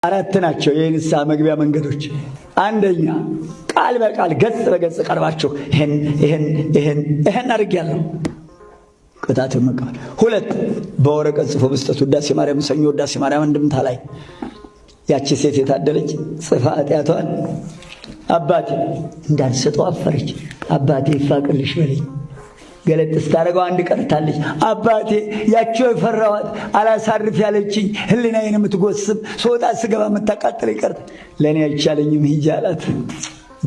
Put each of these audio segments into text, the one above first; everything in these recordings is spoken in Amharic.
አራት ናቸው የንስሐ መግቢያ መንገዶች። አንደኛ ቃል በቃል ገጽ በገጽ ቀርባችሁ ይሄን አድርጌያለሁ ቅጣቱን መቀበል። ሁለት በወረቀት ጽፎ መስጠት። ውዳሴ ማርያም ሰኞ ውዳሴ ማርያም እንድምታ ላይ ያቺ ሴት የታደለች ጽፋ ኃጢአቷን አባቴ እንዳልሰጠው አፈረች። አባቴ ይፋቅልሽ በለኝ። ገለጥ ስታደርገው አንድ ቀርታለች። አባቴ ያቸው የፈራኋት አላሳርፍ ያለችኝ ህሊናዬን የምትጎስብ ስወጣ ስገባ የምታቃጥለኝ ቀርታ ለእኔ አይቻለኝም ሂጂ አላት።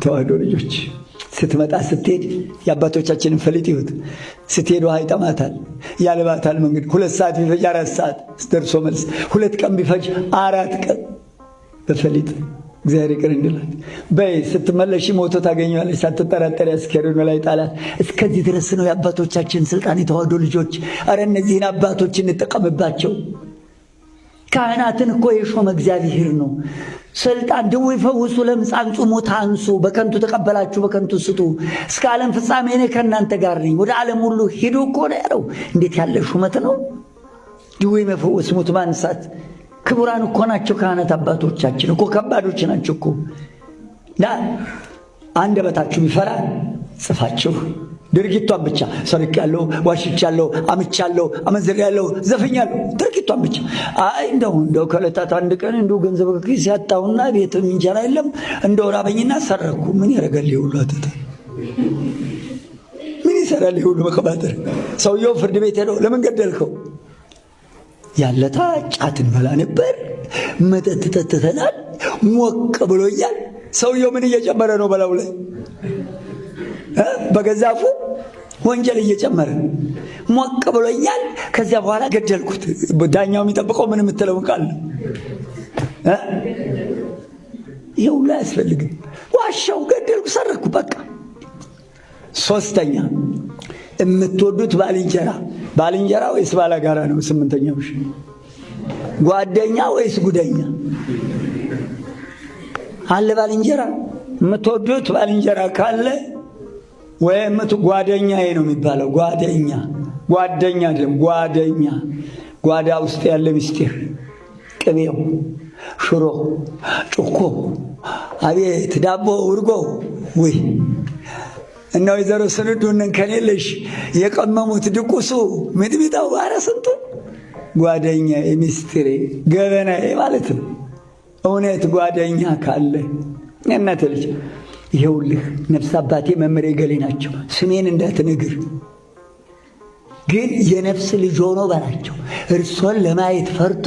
ተዋህዶ ልጆች ስትመጣ ስትሄድ የአባቶቻችንን ፈሊጥ ይሁት። ስትሄድ ውሃ ይጠማታል፣ ያልባታል መንገድ 2 ሰዓት ቢፈጅ 4 ሰዓት ደርሶ መልስ፣ 2 ቀን ቢፈጅ 4 ቀን በፈሊጥ እግዚአብሔር ይቅር እንዲላት። በይ ስትመለሺ ሞቶ ታገኘዋለሽ ሳትጠራጠሪ አስከሬኑ ላይ ጣላት። እስከዚህ ድረስ ነው የአባቶቻችን ስልጣን። የተዋህዶ ልጆች አረ እነዚህን አባቶች እንጠቀምባቸው። ካህናትን እኮ የሾመ እግዚአብሔር ነው። ስልጣን ድውይ ፈውሱ፣ ለምጻም ጹሙ፣ ታንሱ፣ በከንቱ ተቀበላችሁ በከንቱ ስጡ፣ እስከ ዓለም ፍጻሜ እኔ ከእናንተ ጋር ነኝ፣ ወደ ዓለም ሁሉ ሂዱ እኮ ነው ያለው። እንዴት ያለ ሹመት ነው! ድውይ መፈወስ፣ ሙት ማንሳት። ክቡራን እኮ ናቸው ካህናት አባቶቻችን እኮ ከባዶች ናቸው እኮ። አንደበታችሁ ቢፈራ ጽፋችሁ ድርጊቷን ብቻ ሰርቄያለሁ፣ ዋሽቻለሁ፣ አምቻለሁ፣ አመንዝሬያለሁ፣ ዘፍኛለሁ፣ ድርጊቷን ብቻ። እንደው ከዕለታት አንድ ቀን እንደው ገንዘብ ከኪስ ያጣሁና ቤት እንጀራ የለም እንደው ራበኝና ሰረኩ። ምን ያደርጋል ይሁሉ አተተ? ምን ይሰራል ይሁሉ መቀባጠር? ሰውየው ፍርድ ቤት ሄደው ለምን ገደልከው? ያለታ ጫት እንበላ ነበር፣ መጠጥ ጠጥተናል፣ ሞቅ ብሎኛል። ሰውየው ምን እየጨመረ ነው በላው ላይ? በገዛፉ ወንጀል እየጨመረ ሞቅ ብሎኛል፣ ከዚያ በኋላ ገደልኩት። ዳኛው የሚጠብቀው ምን የምትለው ቃል ነው? ይሄ ሁሉ አያስፈልግም። ዋሻው፣ ገደልኩ፣ ሰረኩ፣ በቃ። ሶስተኛ የምትወዱት ባልንጀራ ወይስ ባላጋራ ነው? ስምንተኛው ጓደኛ ወይስ ጉደኛ አለ? ባልንጀራ የምትወዱት ባልንጀራ ካለ ወይም ጓደኛዬ ነው የሚባለው። ጓደኛ ደግሞ ጓዳ ውስጥ ያለ ምስጢር፣ ቅቤው፣ ሽሮ፣ ጩኮ፣ አቤት ዳቦ፣ ውርጎ ወይ እና ወይዘሮ ስንዱን ከኔለሽ የቀመሙት ድቁሱ ሚጥሚጣው ባረ ስንቱ ጓደኛ የሚስጥሬ ገበናዬ ማለት ነው። እውነት ጓደኛ ካለ እናት ልጅ ይኸውልህ ነፍስ አባቴ መምሬ ገሌ ናቸው፣ ስሜን እንዳትነግር ግን የነፍስ ልጅ ሆኖ በላቸው። እርሶን ለማየት ፈርቶ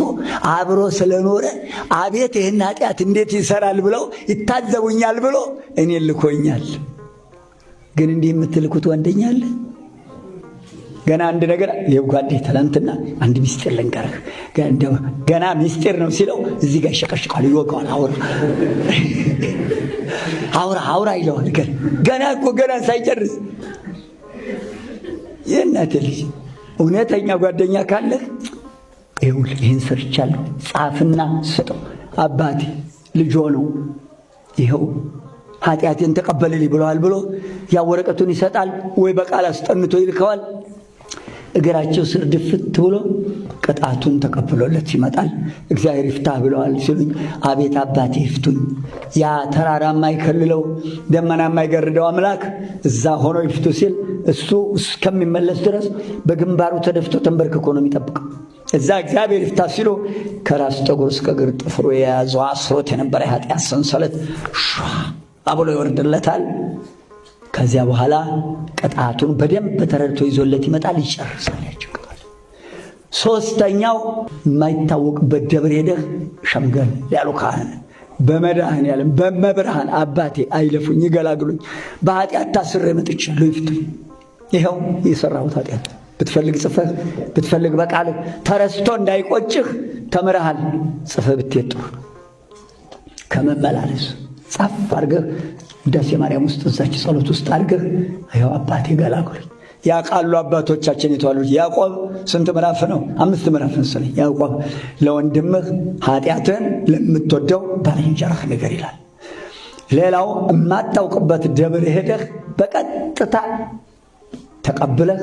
አብሮ ስለኖረ አቤት ይህን ኃጢአት እንዴት ይሰራል ብለው ይታዘቡኛል ብሎ እኔን ልኮኛል። ግን እንዲህ የምትልኩት ወንደኛ አለ? ገና አንድ ነገር የጓዴ ትላንትና አንድ ሚስጥር ልንገርህ፣ ገና ሚስጥር ነው ሲለው እዚህ ጋር ይሸቀሽቃል፣ ይወቀዋል። አውራ ይለዋል። ገና ሳይጨርስ የእናቴ ልጅ እውነተኛ ጓደኛ ካለህ ይኸውልህ ይህን ሰርቻለሁ ጻፍና ስጠው። አባቴ ልጆ ነው ይኸው ኃጢአቴን ተቀበልልኝ ብለዋል ብሎ ያ ወረቀቱን ይሰጣል፣ ወይ በቃል አስጠንቶ ይልከዋል። እግራቸው ስር ድፍት ብሎ ቅጣቱን ተቀብሎለት ይመጣል። እግዚአብሔር ይፍታህ ብለዋል ሲሉኝ አቤት አባቴ ይፍቱኝ። ያ ተራራ የማይከልለው ደመና የማይገርደው አምላክ እዛ ሆኖ ይፍቱ ሲል እሱ እስከሚመለስ ድረስ በግንባሩ ተደፍቶ ተንበርክኮ ነው የሚጠብቀው። እዛ እግዚአብሔር ይፍታህ ሲሉ ከራስ ጠጉር እስከ እግር ጥፍሩ የያዘው አስሮት የነበረ የኃጢአት ሰንሰለት አብሎ ይወርድለታል። ከዚያ በኋላ ቅጣቱን በደንብ ተረድቶ ይዞለት ይመጣል፣ ይጨርሳል። ያጭቃል። ሶስተኛው የማይታወቅበት ደብር ሄደህ ሸምገል ያሉ ካህን በመድኃኔዓለም በመብርሃን አባቴ አይለፉኝ፣ ይገላግሉኝ፣ በኃጢአት ታስሬ መጥቻለሁ፣ ይፍቱኝ። ይኸው የሰራሁት ኃጢአት ብትፈልግ ጽፈህ ብትፈልግ በቃልህ ተረስቶ እንዳይቆጭህ ተምረሃል። ጽፈህ ብትሄድ ጥሩ ከመመላለስ ጻፍ አድርገህ ውዳሴ ማርያም ውስጥ እዛች ጸሎት ውስጥ አድርገህ ይኸው አባቴ ገላግሉኝ። ያውቃሉ አባቶቻችን የተዋሉት። ያዕቆብ ስንት ምዕራፍ ነው? 5 ምዕራፍ መሰለኝ። ያዕቆብ ለወንድምህ ኃጢአትን ለምትወደው ባልንጀራህ ንገር ይላል። ሌላው የማታውቅበት ደብር ሄደህ በቀጥታ ተቀብለህ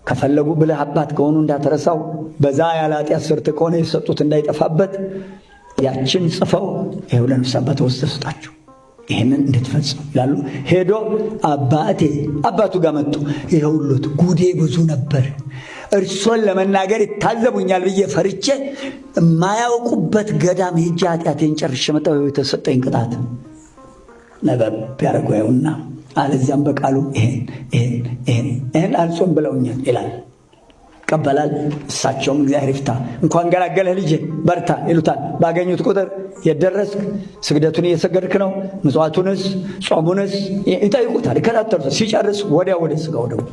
ከፈለጉ ብለህ አባት ከሆኑ እንዳትረሳው፣ በዛ ያለ ኃጢአት ሰርት ከሆነ የሰጡት እንዳይጠፋበት ያችን ጽፈው ይኸው ለንስሐ አባት ወስደው ስጣቸው ይህንን እንድትፈጽሙ ይላሉ። ሄዶ አባቱ ጋር መጡ። ይኸውልዎት ጉዴ ብዙ ነበር፣ እርሶን ለመናገር ይታዘቡኛል ብዬ ፈርቼ የማያውቁበት ገዳም ሄጄ ኃጢአቴን ጨርሼ መጣሁ። የተሰጠኝ ቅጣት ነበብ ያደርገውና አለዚያም በቃሉ ይሄን አልጾም ብለውኛል ይላል። ይቀበላል። እሳቸውም እግዚአብሔር ይፍታ እንኳን ገላገለህ ልጄ በርታ ይሉታል። ባገኙት ቁጥር የደረስክ ስግደቱን እየሰገድክ ነው፣ ምጽዋቱንስ ጾሙንስ ይጠይቁታል፣ ይከታተሉታል። ሲጨርስ ወዲያ ወደ ሥጋው ደግሞ